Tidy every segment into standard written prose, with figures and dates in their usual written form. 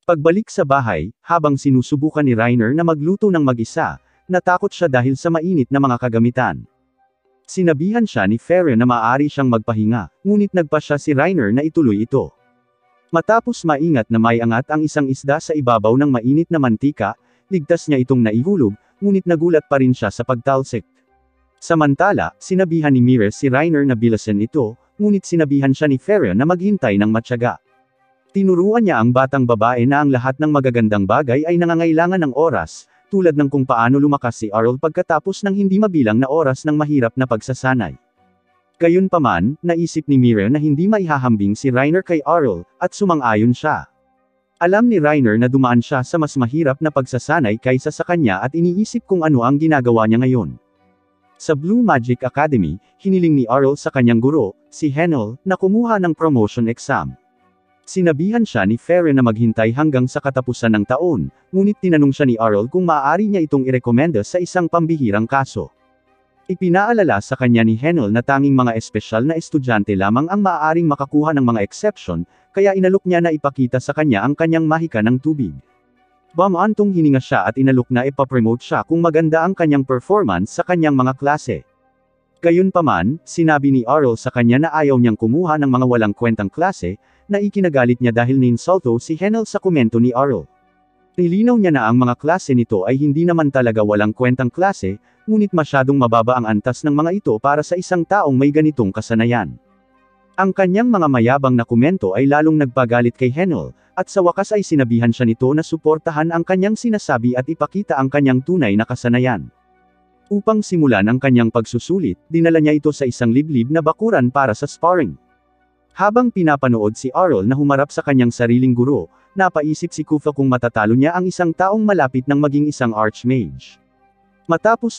Pagbalik sa bahay, habang sinusubukan ni Reiner na magluto ng mag-isa, natakot siya dahil sa mainit na mga kagamitan. Sinabihan siya ni Fere na maaari siyang magpahinga, ngunit nagpa siya si Reiner na ituloy ito. Matapos maingat na maiangat ang isang isda sa ibabaw ng mainit na mantika, ligtas niya itong naihulog, ngunit nagulat pa rin siya sa pagtalsik. Samantala, sinabihan ni Mires si Reiner na bilasan ito, ngunit sinabihan siya ni Fere na maghintay ng matyaga. Tinuruan niya ang batang babae na ang lahat ng magagandang bagay ay nangangailangan ng oras, tulad ng kung paano lumakas si Arl pagkatapos ng hindi mabilang na oras ng mahirap na pagsasanay. Gayunpaman, naisip ni Mire na hindi maihahambing si Reiner kay Arl, at sumang-ayon siya. Alam ni Reiner na dumaan siya sa mas mahirap na pagsasanay kaysa sa kanya at iniisip kung ano ang ginagawa niya ngayon. Sa Blue Magic Academy, hiniling ni Arl sa kanyang guro, si Henel, na kumuha ng promotion exam. Sinabihan siya ni Fere na maghintay hanggang sa katapusan ng taon, ngunit tinanong siya ni Arl kung maaari niya itong irekomenda sa isang pambihirang kaso. Ipinaalala sa kanya ni Henel na tanging mga espesyal na estudyante lamang ang maaaring makakuha ng mga exception, kaya inalok niya na ipakita sa kanya ang kanyang mahika ng tubig. Bumantong hininga siya at inalok na ipapromote siya kung maganda ang kanyang performance sa kanyang mga klase. Gayunpaman, sinabi ni Arl sa kanya na ayaw niyang kumuha ng mga walang kwentang klase, na ikinagalit niya dahil ninsulto si Henel sa komento ni Arl. Nilinaw niya na ang mga klase nito ay hindi naman talaga walang kwentang klase, ngunit masyadong mababa ang antas ng mga ito para sa isang taong may ganitong kasanayan. Ang kanyang mga mayabang na komento ay lalong nagpagalit kay Henel, at sa wakas ay sinabihan siya nito na suportahan ang kanyang sinasabi at ipakita ang kanyang tunay na kasanayan. Upang simulan ang kanyang pagsusulit, dinala niya ito sa isang liblib na bakuran para sa sparring. Habang pinapanood si Arl na humarap sa kanyang sariling guro, napaisip si Kufa kung matatalo niya ang isang taong malapit ng maging isang archmage. Matapos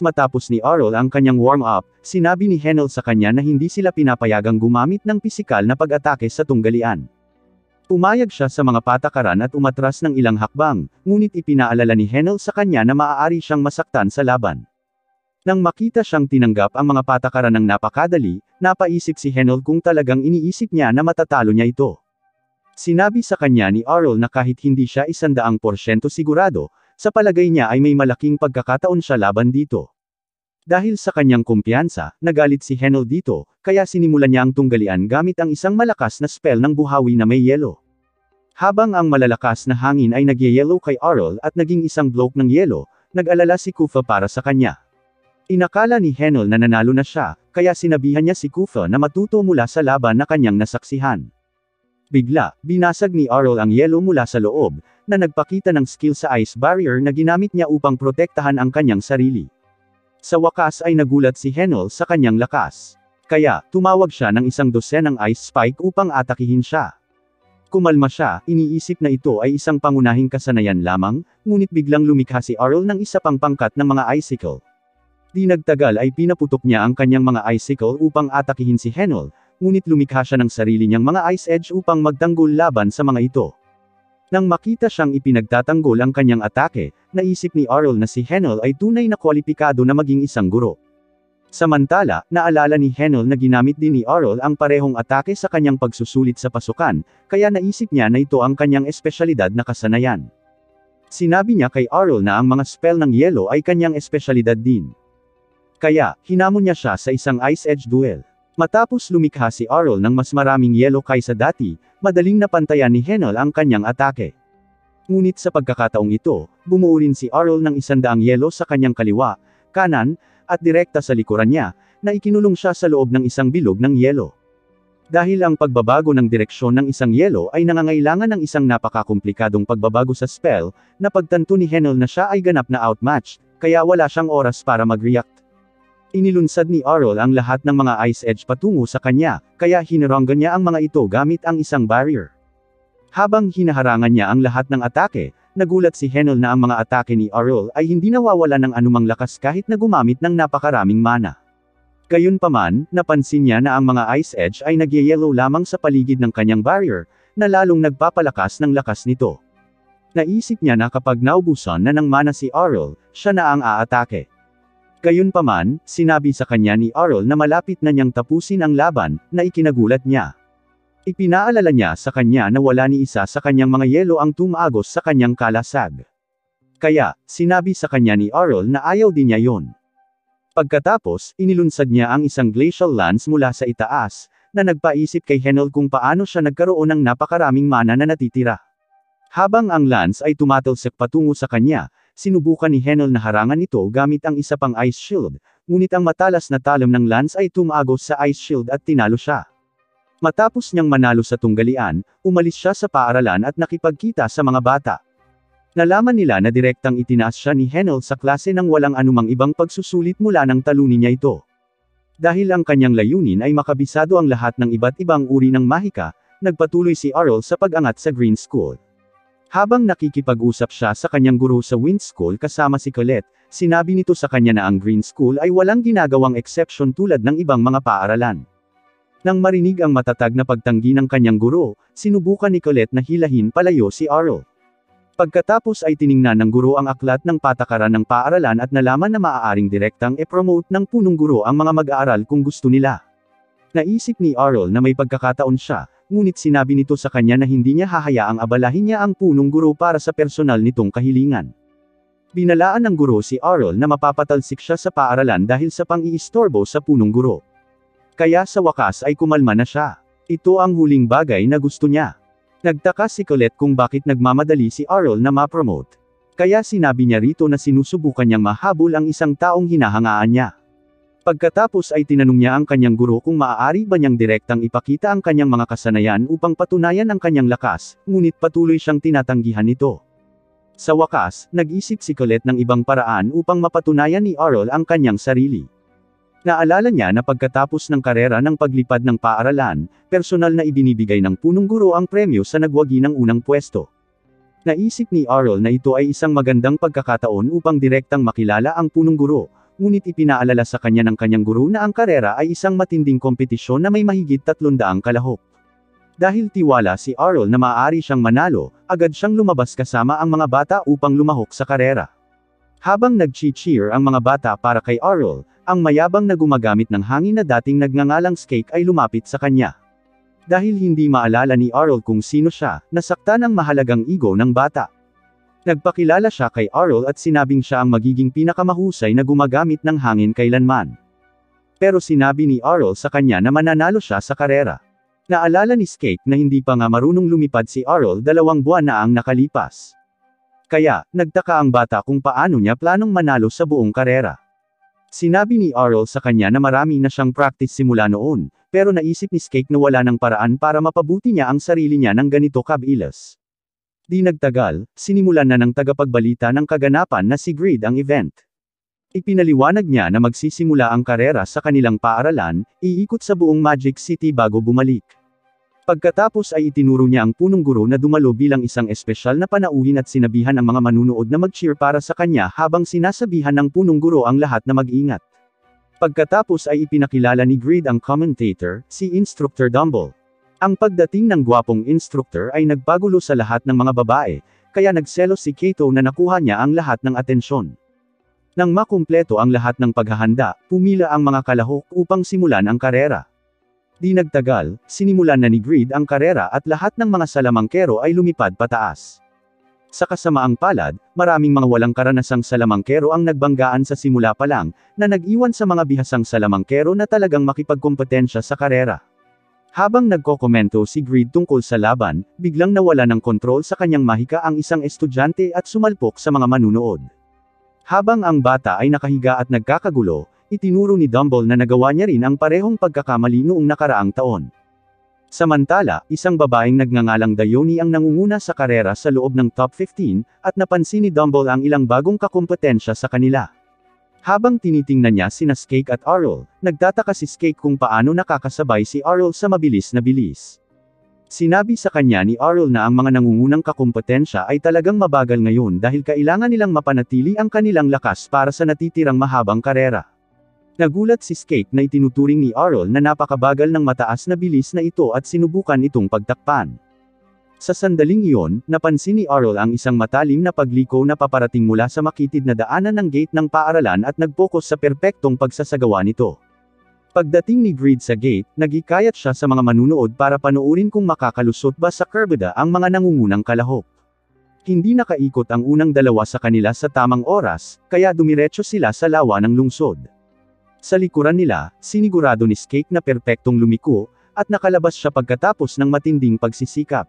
ni Arl ang kanyang warm-up, sinabi ni Henel sa kanya na hindi sila pinapayagang gumamit ng pisikal na pag-atake sa tunggalian. Pumayag siya sa mga patakaran at umatras ng ilang hakbang, ngunit ipinaalala ni Henel sa kanya na maaari siyang masaktan sa laban. Nang makita siyang tinanggap ang mga patakaran ng napakadali, napaisip si Henel kung talagang iniisip niya na matatalo niya ito. Sinabi sa kanya ni Arl na kahit hindi siya 100% sigurado, sa palagay niya ay may malaking pagkakataon siya laban dito. Dahil sa kanyang kumpiyansa, nagalit si Henel dito, kaya sinimulan niya ang tunggalian gamit ang isang malakas na spell ng buhawi na may yelo. Habang ang malalakas na hangin ay nagyayelo kay Arl at naging isang bloke ng yelo, nag-alala si Kufa para sa kanya. Inakala ni Henel na nanalo na siya, kaya sinabihan niya si Kufa na matuto mula sa laban na kanyang nasaksihan. Bigla, binasag ni Arl ang yelo mula sa loob, na nagpakita ng skill sa ice barrier na ginamit niya upang protektahan ang kanyang sarili. Sa wakas ay nagulat si Henel sa kanyang lakas. Kaya, tumawag siya ng isang dosenang ice spike upang atakihin siya. Kumalma siya, iniisip na ito ay isang pangunahing kasanayan lamang, ngunit biglang lumikha si Arl ng isa pang pangkat ng mga icicle. Di nagtagal ay pinaputok niya ang kanyang mga icicle upang atakihin si Henel, ngunit lumikha siya ng sarili niyang mga ice edge upang magtanggol laban sa mga ito. Nang makita siyang ipinagtatanggol ang kanyang atake, naisip ni Arl na si Henel ay tunay na kwalipikado na maging isang guro. Samantala, naalala ni Henel na ginamit din ni Arl ang parehong atake sa kanyang pagsusulit sa pasukan, kaya naisip niya na ito ang kanyang espesyalidad na kasanayan. Sinabi niya kay Arl na ang mga spell ng yelo ay kanyang espesyalidad din. Kaya, hinamon niya siya sa isang ice edge duel. Matapos lumikha si Arl ng mas maraming yelo kaysa dati, madaling napantayan ni Henel ang kanyang atake. Ngunit sa pagkakataong ito, bumuo rin si Arl ng 100 yelo sa kanyang kaliwa, kanan, at direkta sa likuran niya, na ikinulong siya sa loob ng isang bilog ng yelo. Dahil ang pagbabago ng direksyon ng isang yelo ay nangangailangan ng isang napakakomplikadong pagbabago sa spell, napagtanto ni Henel na siya ay ganap na outmatched, kaya wala siyang oras para mag-react. Inilunsad ni Arl ang lahat ng mga ice edge patungo sa kanya, kaya hinaranggan niya ang mga ito gamit ang isang barrier. Habang hinaharangan niya ang lahat ng atake, nagulat si Henel na ang mga atake ni Arl ay hindi nawawala ng anumang lakas kahit na gumamit ng napakaraming mana. Gayunpaman, napansin niya na ang mga ice edge ay nagyayelo lamang sa paligid ng kanyang barrier, na lalong nagpapalakas ng lakas nito. Naisip niya na kapag naubusan na ng mana si Arl, siya na ang aatake. Gayunpaman, sinabi sa kanya ni Arl na malapit na niyang tapusin ang laban, na ikinagulat niya. Ipinaalala niya sa kanya na wala ni isa sa kanyang mga yelo ang tumagos sa kanyang kalasag. Kaya, sinabi sa kanya ni Arl na ayaw din niya yon. Pagkatapos, inilunsad niya ang isang glacial lance mula sa itaas, na nagpaisip kay Henel kung paano siya nagkaroon ng napakaraming mana na natitira. Habang ang lance ay tumatalsik patungo sa kanya, sinubukan ni Henel na harangan ito gamit ang isa pang ice shield, ngunit ang matalas na talim ng lance ay tumagos sa ice shield at tinalo siya. Matapos niyang manalo sa tunggalian, umalis siya sa paaralan at nakipagkita sa mga bata. Nalaman nila na direktang itinaas siya ni Henel sa klase nang walang anumang ibang pagsusulit mula nang talunin niya ito. Dahil ang kanyang layunin ay makabisado ang lahat ng iba't ibang uri ng mahika, nagpatuloy si Arl sa pag-angat sa Green School. Habang nakikipag-usap siya sa kanyang guro sa Wind School kasama si Colette, sinabi nito sa kanya na ang Green School ay walang ginagawang exception tulad ng ibang mga paaralan. Nang marinig ang matatag na pagtanggi ng kanyang guro, sinubukan ni Colette na hilahin palayo si Arl. Pagkatapos ay tiningnan ng guro ang aklat ng patakaran ng paaralan at nalaman na maaaring direktang e-promote ng punong guro ang mga mag-aaral kung gusto nila. Naisip ni Arl na may pagkakataon siya, ngunit sinabi nito sa kanya na hindi niya hahayaang abalahin niya ang punong guro para sa personal nitong kahilingan. Binalaan ng guro si Arl na mapapatalsik siya sa paaralan dahil sa pang-iistorbo sa punong guro. Kaya sa wakas ay kumalma na siya. Ito ang huling bagay na gusto niya. Nagtaka si Colette kung bakit nagmamadali si Arl na ma-promote. Kaya sinabi niya rito na sinusubukan niyang mahabol ang isang taong hinahangaan niya. Pagkatapos ay tinanong niya ang kanyang guro kung maaari ba niyang direktang ipakita ang kanyang mga kasanayan upang patunayan ang kanyang lakas, ngunit patuloy siyang tinatanggihan nito. Sa wakas, nag-isip si Colette ng ibang paraan upang mapatunayan ni Arl ang kanyang sarili. Naalala niya na pagkatapos ng karera ng paglipad ng paaralan, personal na ibinibigay ng punong guro ang premyo sa nagwagi ng unang pwesto. Naisip ni Arl na ito ay isang magandang pagkakataon upang direktang makilala ang punong guro, ngunit ipinaalala sa kanya ng kanyang guro na ang karera ay isang matinding kompetisyon na may mahigit 300 kalahok. Dahil tiwala si Arl na maaari siyang manalo, agad siyang lumabas kasama ang mga bata upang lumahok sa karera. Habang nag-cheer ang mga bata para kay Arl, ang mayabang na gumagamit ng hangin na dating nagngangalang Skake ay lumapit sa kanya. Dahil hindi maalala ni Arl kung sino siya, nasaktan ang mahalagang ego ng bata. Nagpakilala siya kay Arl at sinabing siya ang magiging pinakamahusay na gumagamit ng hangin kailanman. Pero sinabi ni Arl sa kanya na mananalo siya sa karera. Naalala ni Skake na hindi pa nga marunong lumipad si Arl 2 buwan na ang nakalipas. Kaya, nagtaka ang bata kung paano niya planong manalo sa buong karera. Sinabi ni Arl sa kanya na marami na siyang practice simula noon, pero naisip ni Skake na wala ng paraan para mapabuti niya ang sarili niya ng ganito kabilis. Di nagtagal, sinimulan na ng tagapagbalita ng kaganapan na si Greed ang event. Ipinaliwanag niya na magsisimula ang karera sa kanilang paaralan, iikot sa buong Magic City bago bumalik. Pagkatapos ay itinuro niya ang punong guro na dumalo bilang isang espesyal na panauhin at sinabihan ang mga manunood na mag-cheer para sa kanya habang sinasabihan ng punong guro ang lahat na mag-ingat. Pagkatapos ay ipinakilala ni Greed ang commentator, si Instructor Dumble. Ang pagdating ng gwapong instructor ay nagpagulo sa lahat ng mga babae, kaya nagselos si Kato na nakuha niya ang lahat ng atensyon. Nang makumpleto ang lahat ng paghahanda, pumila ang mga kalahok upang simulan ang karera. Di nagtagal, sinimulan na ni Greed ang karera at lahat ng mga salamangkero ay lumipad pataas. Sa kasamaang palad, maraming mga walang karanasang salamangkero ang nagbanggaan sa simula pa lang, na nag-iwan sa mga bihasang salamangkero na talagang makipagkompetensya sa karera. Habang nagkokomento si Greed tungkol sa laban, biglang nawala ng kontrol sa kanyang mahika ang isang estudyante at sumalpok sa mga manunood. Habang ang bata ay nakahiga at nagkakagulo, itinuro ni Dumble na nagawa niya rin ang parehong pagkakamali noong nakaraang taon. Samantala, isang babaeng nagngangalang Dayoni ang nangunguna sa karera sa loob ng top 15, at napansin ni Dumble ang ilang bagong kakumpetensya sa kanila. Habang tinitingnan niya sina Skake at Arl, nagtataka si Skake kung paano nakakasabay si Arl sa mabilis na bilis. Sinabi sa kanya ni Arl na ang mga nangungunang kakumpetensya ay talagang mabagal ngayon dahil kailangan nilang mapanatili ang kanilang lakas para sa natitirang mahabang karera. Nagulat si Skake na itinuturing ni Arl na napakabagal ng mataas na bilis na ito at sinubukan itong pagtakpan. Sa sandaling iyon, napansin ni Arl ang isang matalim na pagliko na paparating mula sa makitid na daanan ng gate ng paaralan at nag-focus sa perpektong pagsasagawa nito. Pagdating ni Greed sa gate, nagikayat siya sa mga manunood para panoorin kung makakalusot ba sa kurbada ang mga nangungunang kalahok. Hindi nakaikot ang unang dalawa sa kanila sa tamang oras, kaya dumiretso sila sa lawa ng lungsod. Sa likuran nila, sinigurado ni Skate na perpektong lumiko, at nakalabas siya pagkatapos ng matinding pagsisikap.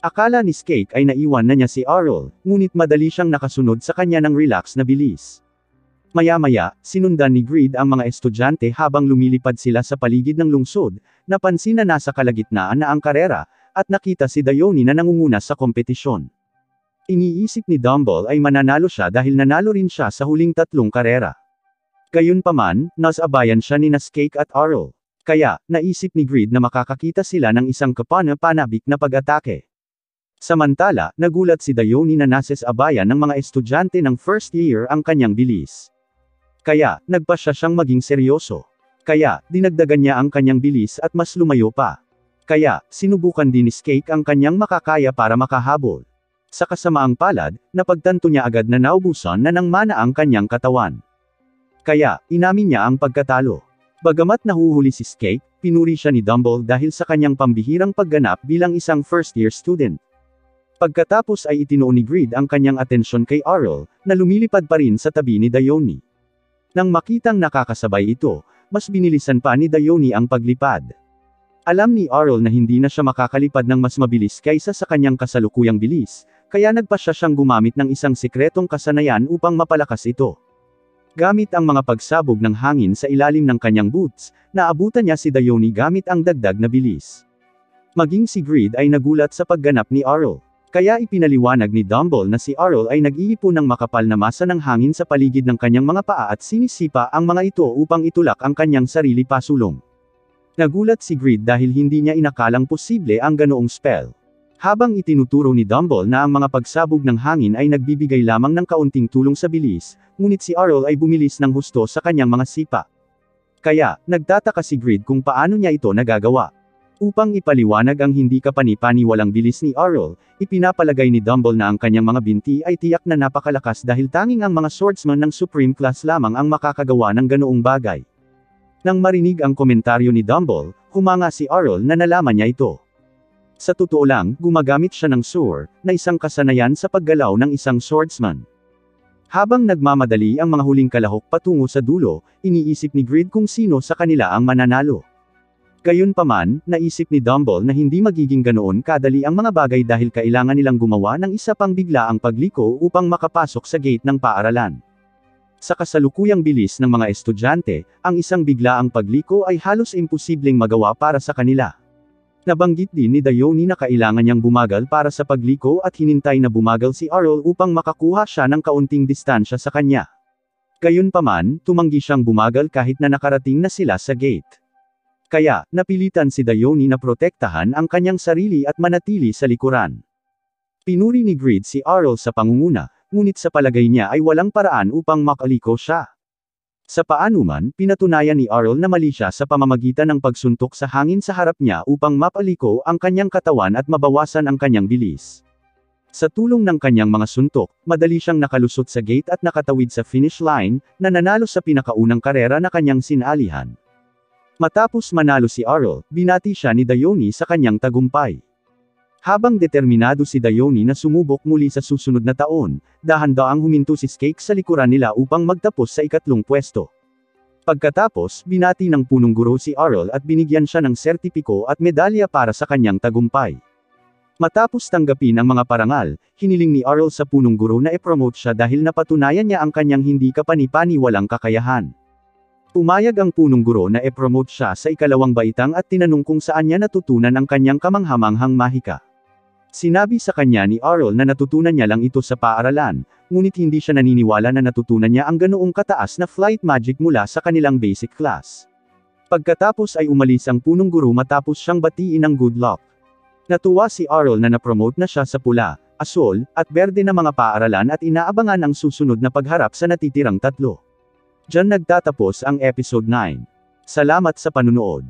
Akala ni Skate ay naiwan na niya si Arl, ngunit madali siyang nakasunod sa kanya ng relax na bilis. Maya-maya, sinundan ni Greed ang mga estudyante habang lumilipad sila sa paligid ng lungsod, napansin na nasa kalagitnaan na ang karera, at nakita si Dayoni na nangunguna sa kompetisyon. Iniisip ni Dumble ay mananalo siya dahil nanalo rin siya sa huling 3 karera. Gayunpaman, nasabayan siya ni Skate at Arl. Kaya, naisip ni Greed na makakakita sila ng isang kapana-panabik na pag-atake. Samantala, nagulat si Dayoni na nasasabayan ng mga estudyante ng first year ang kanyang bilis. Kaya, nagpasya siyang maging seryoso. Kaya, dinagdagan niya ang kanyang bilis at mas lumayo pa. Kaya, sinubukan din ni Skate ang kanyang makakaya para makahabol. Sa kasamaang palad, napagtanto niya agad na naubusan na ng mana ang kanyang katawan. Kaya, inamin niya ang pagkatalo. Bagamat nahuhuli si Skate, pinuri siya ni Dumble dahil sa kanyang pambihirang pagganap bilang isang first-year student. Pagkatapos ay itinuon ni Greed ang kanyang atensyon kay Arl, na lumilipad pa rin sa tabi ni Dayoni. Nang makitang nakakasabay ito, mas binilisan pa ni Dayoni ang paglipad. Alam ni Arl na hindi na siya makakalipad ng mas mabilis kaysa sa kanyang kasalukuyang bilis, kaya nagpasya siyang gumamit ng isang sikretong kasanayan upang mapalakas ito. Gamit ang mga pagsabog ng hangin sa ilalim ng kanyang boots, naabutan niya si Dayoni gamit ang dagdag na bilis. Maging si Greed ay nagulat sa pagganap ni Arl. Kaya ipinaliwanag ni Dumble na si Arl ay nag-iipon ng makapal na masa ng hangin sa paligid ng kanyang mga paa at sinisipa ang mga ito upang itulak ang kanyang sarili pasulong. Nagulat si Greed dahil hindi niya inakalang posible ang ganoong spell. Habang itinuturo ni Dumble na ang mga pagsabog ng hangin ay nagbibigay lamang ng kaunting tulong sa bilis, ngunit si Arl ay bumilis ng husto sa kanyang mga sipa. Kaya, nagtataka si Greed kung paano niya ito nagagawa. Upang ipaliwanag ang hindi kapani-paniwalang bilis ni Arl, ipinapalagay ni Dumble na ang kanyang mga binti ay tiyak na napakalakas dahil tanging ang mga swordsman ng Supreme Class lamang ang makakagawa ng ganoong bagay. Nang marinig ang komentaryo ni Dumble, humanga si Arl na nalaman niya ito. Sa totoo lang, gumagamit siya ng sword, na isang kasanayan sa paggalaw ng isang swordsman. Habang nagmamadali ang mga huling kalahok patungo sa dulo, iniisip ni Greed kung sino sa kanila ang mananalo. Gayunpaman, naisip ni Dumble na hindi magiging ganoon kadali ang mga bagay dahil kailangan nilang gumawa ng isa pang biglaang pagliko upang makapasok sa gate ng paaralan. Sa kasalukuyang bilis ng mga estudyante, ang isang biglaang pagliko ay halos imposibleng magawa para sa kanila. Nabanggit din ni Dayoni na kailangan niyang bumagal para sa pagliko at hinintay na bumagal si Arl upang makakuha siya ng kaunting distansya sa kanya. Gayunpaman, tumanggi siyang bumagal kahit na nakarating na sila sa gate. Kaya, napilitan si Dayoni na protektahan ang kanyang sarili at manatili sa likuran. Pinuri ni Greed si Arl sa pangunguna, ngunit sa palagay niya ay walang paraan upang makaliko siya. Sa paanuman, pinatunayan ni Arl na mali siya sa pamamagitan ng pagsuntok sa hangin sa harap niya upang mapaliko ang kanyang katawan at mabawasan ang kanyang bilis. Sa tulong ng kanyang mga suntok, madali siyang nakalusot sa gate at nakatawid sa finish line, na nanalo sa pinakaunang karera na kanyang sinalihan. Matapos manalo si Arl, binati siya ni Dayoni sa kanyang tagumpay. Habang determinado si Dayoni na sumubok muli sa susunod na taon, dahan-daang huminto si Skate sa likuran nila upang magtapos sa 2 pwesto. Pagkatapos, binati ng punong guro si Arl at binigyan siya ng sertipiko at medalya para sa kanyang tagumpay. Matapos tanggapin ang mga parangal, hiniling ni Arl sa punong guro na i-promote siya dahil napatunayan niya ang kanyang hindi kapani-paniwalang kakayahan. Pumayag ang punong guro na i-promote siya sa 2 baitang at tinanong kung saan niya natutunan ang kanyang kamanghamanghang mahika. Sinabi sa kanya ni Arl na natutunan niya lang ito sa paaralan, ngunit hindi siya naniniwala na natutunan niya ang ganoong kataas na flight magic mula sa kanilang basic class. Pagkatapos ay umalis ang punong guro matapos siyang batiin ng good luck. Natuwa si Arl na napromote na siya sa pula, asul, at berde na mga paaralan at inaabangan ang susunod na pagharap sa natitirang 3. Diyan nagtatapos ang episode 9. Salamat sa panunood.